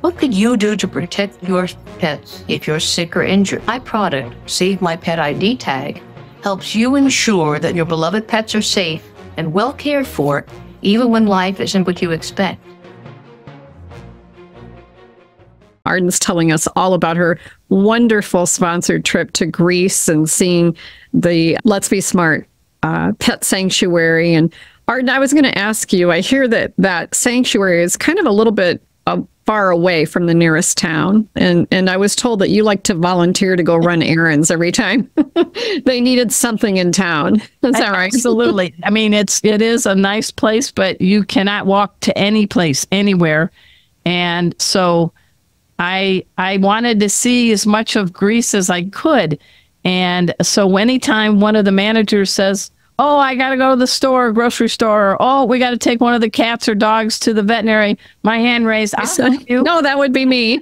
What could you do to protect your pets if you're sick or injured? My product, Save My Pet ID Tag, helps you ensure that your beloved pets are safe and well cared for, even when life isn't what you expect. Arden's telling us all about her wonderful sponsored trip to Greece and seeing the Let's Be Smart pet sanctuary. And Arden, I was going to ask you, I hear that that sanctuary is kind of a little bit far away from the nearest town. And I was told that you like to volunteer to go run errands every time they needed something in town. Is that right? Absolutely. I mean, it is a nice place, but you cannot walk to any place, anywhere. And so I wanted to see as much of Greece as I could. And so anytime one of the managers says, oh, I got to go to the store, grocery store, or, oh, we got to take one of the cats or dogs to the veterinary, my hand raised, no, that would be me.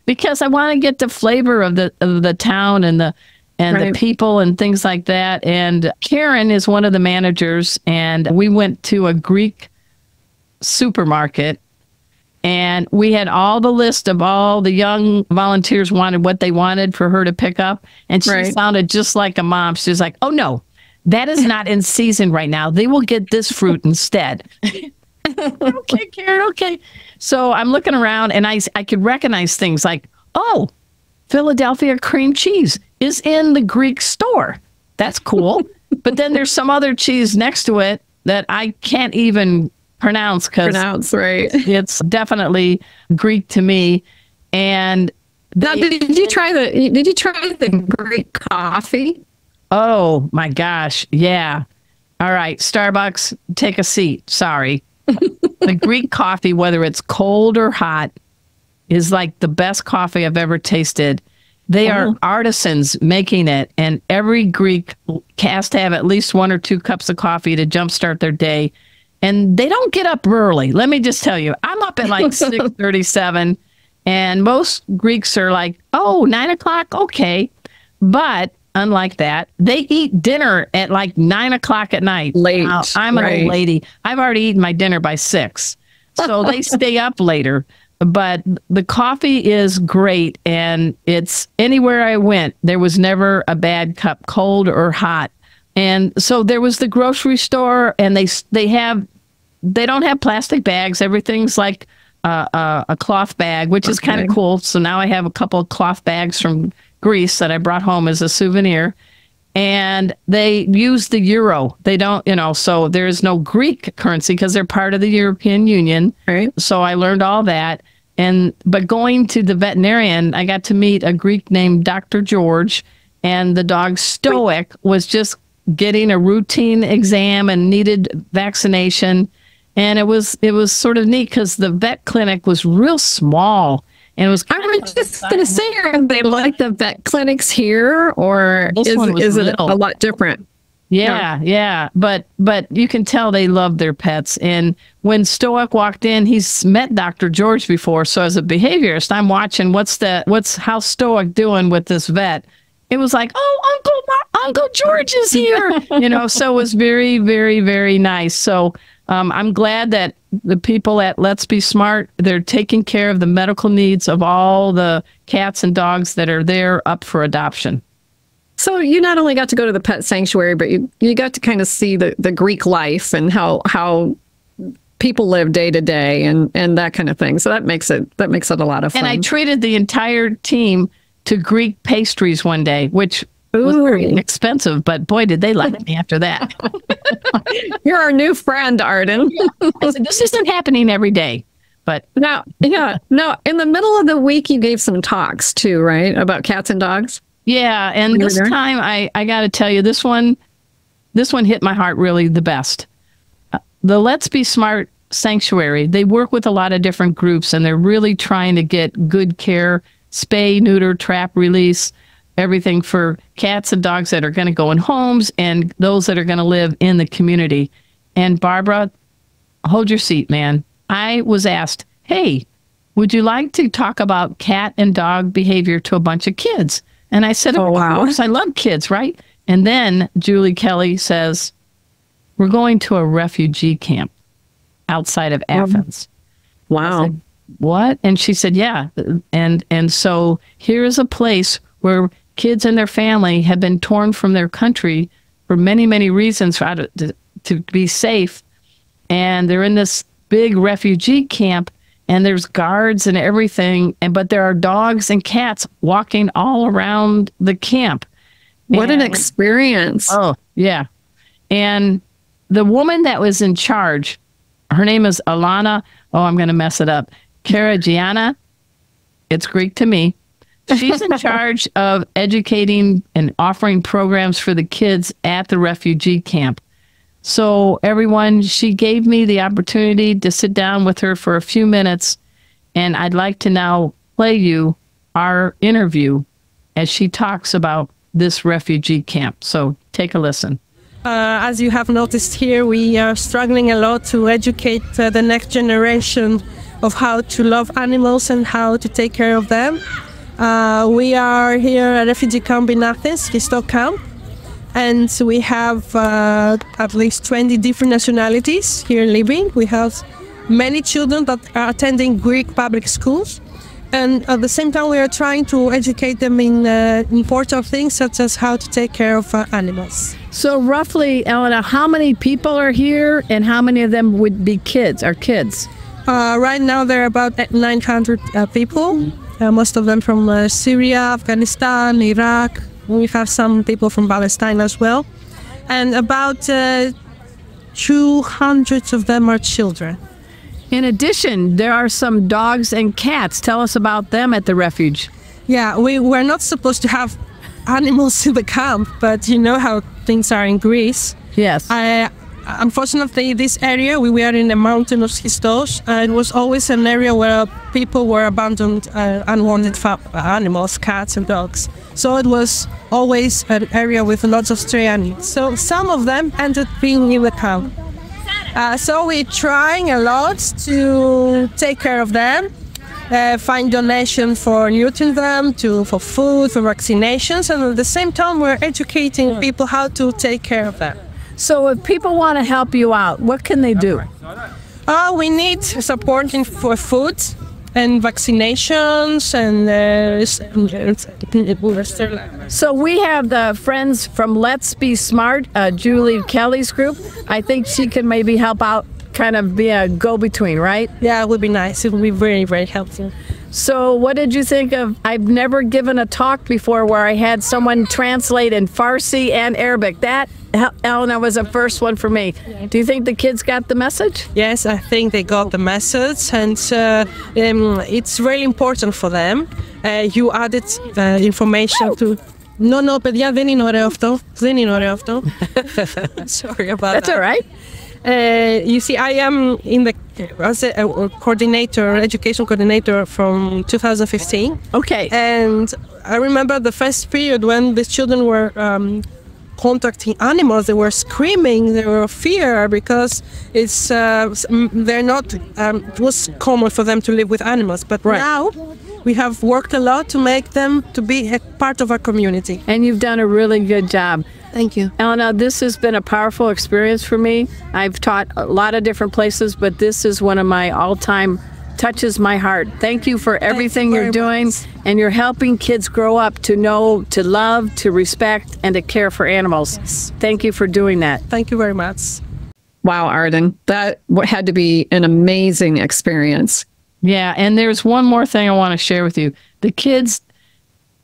Because I want to get the flavor of the town and the people and things like that. And Karen is one of the managers, and we went to a Greek supermarket. And we had all the list of all the young volunteers wanted what they wanted for her to pick up. And she sounded just like a mom. She was like, oh, no, that is not in season right now. They will get this fruit instead. Okay, Karen, okay. So I'm looking around and I could recognize things like, oh, Philadelphia cream cheese is in the Greek store. That's cool. But then there's some other cheese next to it that I can't even pronounce because it's definitely Greek to me. And now, did you try the Greek coffee? Oh my gosh, yeah. All right, Starbucks, take a seat. Sorry. The Greek coffee, whether it's cold or hot, is like the best coffee I've ever tasted. They are artisans making it, and every Greek has to have at least 1 or 2 cups of coffee to jumpstart their day. And they don't get up early. Let me just tell you, I'm up at like 6:37, and most Greeks are like, oh, 9 o'clock, okay. But unlike that, they eat dinner at like 9 o'clock at night. Late. Now, I'm an old lady. I've already eaten my dinner by 6. So they stay up later. But the coffee is great, and it's anywhere I went, there was never a bad cup, cold or hot. And so there was the grocery store, and they don't have plastic bags. Everything's like a cloth bag, which is kind of cool. So now I have a couple of cloth bags from Greece that I brought home as a souvenir. And they use the euro. They don't, so there is no Greek currency because they're part of the European Union. Right. So I learned all that. But going to the veterinarian, I got to meet a Greek named Dr. George, and the dog Stoic was just getting a routine exam and needed vaccination. And it was sort of neat because the vet clinic was real small. And it was I was just going to say, are they like the vet clinics here, or is it a lot different? Yeah. But you can tell they love their pets. And when Stoic walked in, he's met Dr. George before. So as a behaviorist, I'm watching how's Stoic doing with this vet. It was like, oh, Uncle George is here. So it was very, very, very nice. So I'm glad that the people at Let's Be Smart, they're taking care of the medical needs of all the cats and dogs that are there up for adoption. So you not only got to go to the pet sanctuary, but you got to kind of see the Greek life and how people live day to day and that kind of thing. So that makes it a lot of fun. And I treated the entire team to Greek pastries one day, which was very expensive, but boy, did they like me after that. You're our new friend, Arden. I said, this isn't happening every day. But in the middle of the week, you gave some talks too, right? About cats and dogs. Yeah. And this time I got to tell you, this one hit my heart really the best. The Let's Be Smart Sanctuary, they work with a lot of different groups, and they're really trying to get good care, spay, neuter, trap, release, everything for cats and dogs that are going to go in homes and those that are going to live in the community. And Barbara, hold your seat, man. I was asked, hey, would you like to talk about cat and dog behavior to a bunch of kids? And I said, oh, wow. Of course, I love kids, right? And then Julie Kelly says, we're going to a refugee camp outside of Athens. Wow. what? And she said, yeah. And so here's a place where kids and their family have been torn from their country for many, many reasons to be safe. And they're in this big refugee camp, and there's guards and everything. But there are dogs and cats walking all around the camp. What an experience. Oh, yeah. And the woman that was in charge, her name is Alana. Oh, I'm going to mess it up. Karagiana. It's Greek to me. She's in charge of educating and offering programs for the kids at the refugee camp. So everyone, she gave me the opportunity to sit down with her for a few minutes, and I'd like to now play you our interview as she talks about this refugee camp. So take a listen. As you have noticed here, we are struggling a lot to educate the next generation of how to love animals and how to take care of them. We are here at refugee camp in Athens, Christo camp, and we have at least 20 different nationalities here living. We have many children that are attending Greek public schools, and at the same time we are trying to educate them in important things such as how to take care of animals. So roughly, Elena, how many people are here and how many of them would be kids, are kids? Right now there are about 900 people. Most of them from Syria, Afghanistan, Iraq. We have some people from Palestine as well. And about 200 of them are children. In addition, there are some dogs and cats. Tell us about them at the refuge. Yeah, we're not supposed to have animals in the camp, but you know how things are in Greece. Yes. Unfortunately, this area, we were in the mountain of Schistos, it was always an area where people were abandoned unwanted animals, cats and dogs. So it was always an area with lots of stray animals. So some of them ended up being in the camp. So we're trying a lot to take care of them, find donations for neutering them, for food, for vaccinations, and at the same time we're educating people how to take care of them. So if people want to help you out, what can they do? We need support for food and vaccinations So we have the friends from Let's Be Smart, Julie Kelly's group. I think she can maybe help out, kind of be a go-between, right? Yeah, it would be nice. It would be very, very helpful. So what did you think of, I've never given a talk before where I had someone translate in Farsi and Arabic. That, Elena, was a first one for me. Do you think the kids got the message? Yes, I think they got the message, and it's really important for them. You added information to... No, παιδιά, δεν είναι ωραίο αυτό. Δεν είναι ωραίο αυτό. Sorry about That's that. all right. You see, I am as a coordinator, education coordinator from 2015. Okay. And I remember the first period when the children were contacting animals. They were screaming, they were fear because they're not. It was common for them to live with animals, but now we have worked a lot to make them to be a part of our community. And you've done a really good job. Thank you. Elena, this has been a powerful experience for me. I've taught a lot of different places, but this is one of my all-time touches my heart. Thank you for everything you're doing, and you're helping kids grow up to know, to love, to respect, and to care for animals. Yes. Thank you for doing that. Thank you very much. Wow, Arden, that had to be an amazing experience. Yeah, and there's one more thing I want to share with you. The kids,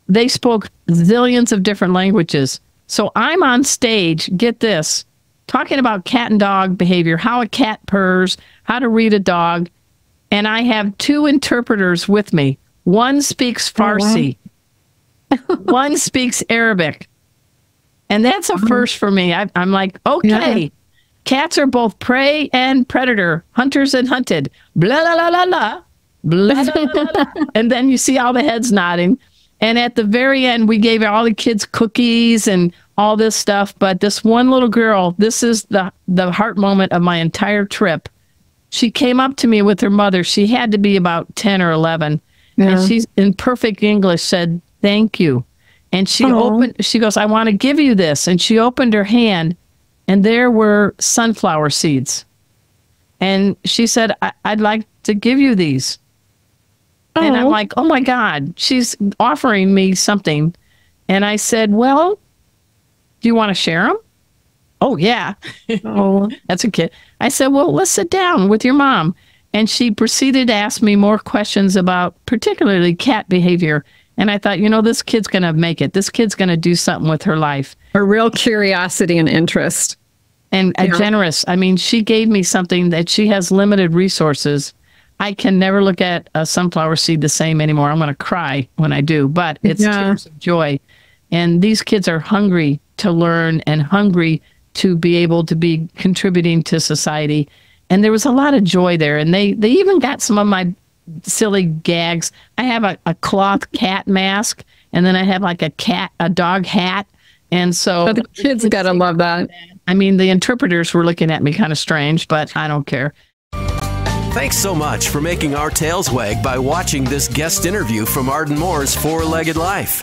they spoke zillions of different languages. So I'm on stage, get this, talking about cat and dog behavior, how a cat purrs, how to read a dog. And I have two interpreters with me. One speaks Farsi. Oh, wow. One speaks Arabic. And that's a first for me. I'm like, okay, cats are both prey and predator, hunters and hunted. Blah, la, la, la, la. Blah, blah, blah, blah. And then you see all the heads nodding. And at the very end, we gave all the kids cookies and all this stuff. But this one little girl, this is the heart moment of my entire trip. She came up to me with her mother. She had to be about 10 or 11. Yeah. And she's in perfect English said, thank you. And she she goes, I want to give you this. And she opened her hand, and there were sunflower seeds. And she said, I'd like to give you these. And I'm like, oh my God, she's offering me something. And I said, well, do you want to share them? Oh, yeah. Oh, that's a kid. I said, well, let's sit down with your mom. And she proceeded to ask me more questions about particularly cat behavior. And I thought, this kid's going to make it. This kid's going to do something with her life. A real curiosity and interest. And generous. I mean, she gave me something that she has limited resources. I can never look at a sunflower seed the same anymore. I'm going to cry when I do, but it's tears of joy. And these kids are hungry to learn and hungry to be able to be contributing to society. And there was a lot of joy there. And they even got some of my silly gags. I have a cloth cat mask, and then I have like a dog hat. And so the kids got to love that. I mean, the interpreters were looking at me kind of strange, but I don't care. Thanks so much for making our tails wag by watching this guest interview from Arden Moore's Four-Legged Life.